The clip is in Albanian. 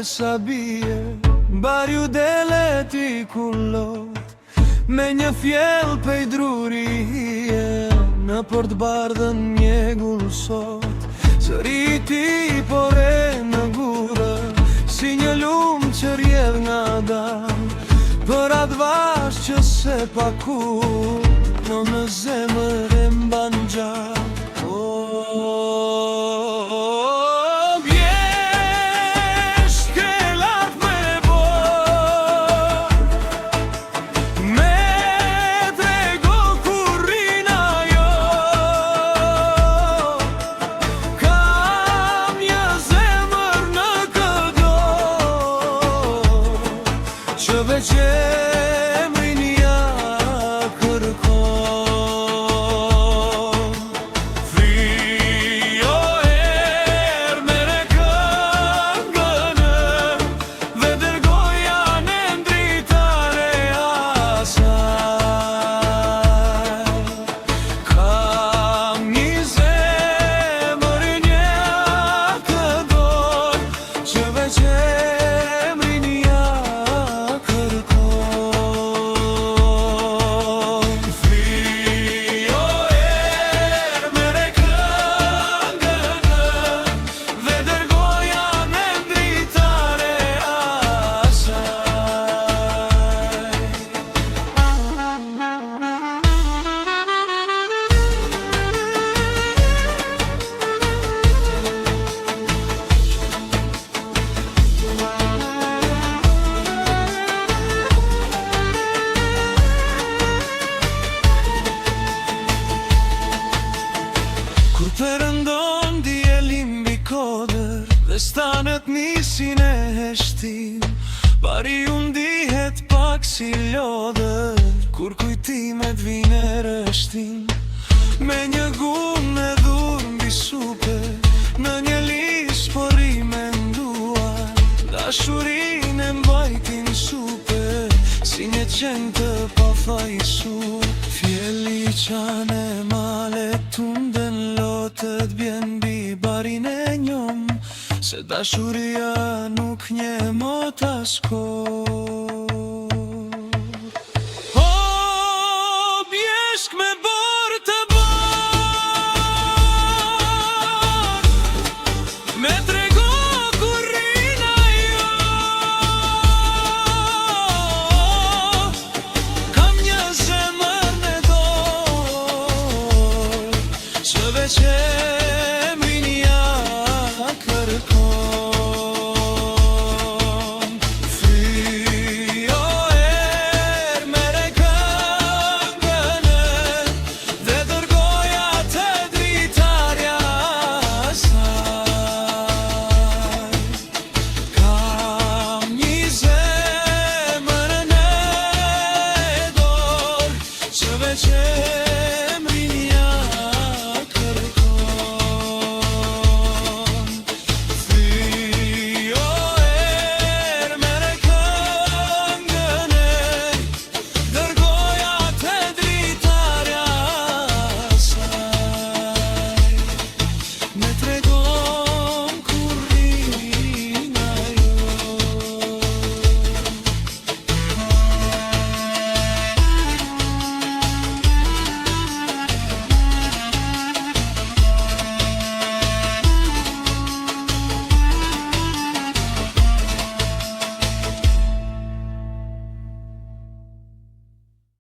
sa bie, barju dele ti kullot, me një fjell pej drurie, në Port Bardhën mjegull sot. Zëri ti pore në gurë, si një lumë që rjedh nga dal, për atë vash që se pakur, në zemër e mban gjallë. Që veç emrinja kërkon, Frio erë mere këngën, dhe dërgoja në ndritare asaj. Kam një zemër një të dor, që veç emrinja Kur përëndon diellim mbi kodër, dhe stanët nisin e heshtin, bari unë dihet pak si lodër, kur kujtimet vine rështin. Me një gun e dhur mbi supe, në një lis pori me nduar, dashurin e mbajtin supe, si një qenë të pafajsur. Fjelli qane male tunden lotët bjen bi barin e njom, se dashuria nuk nje mot asko. O, bjeshk me borë të borë, me trego kurrina jo, kam një zemër në dorë, që veç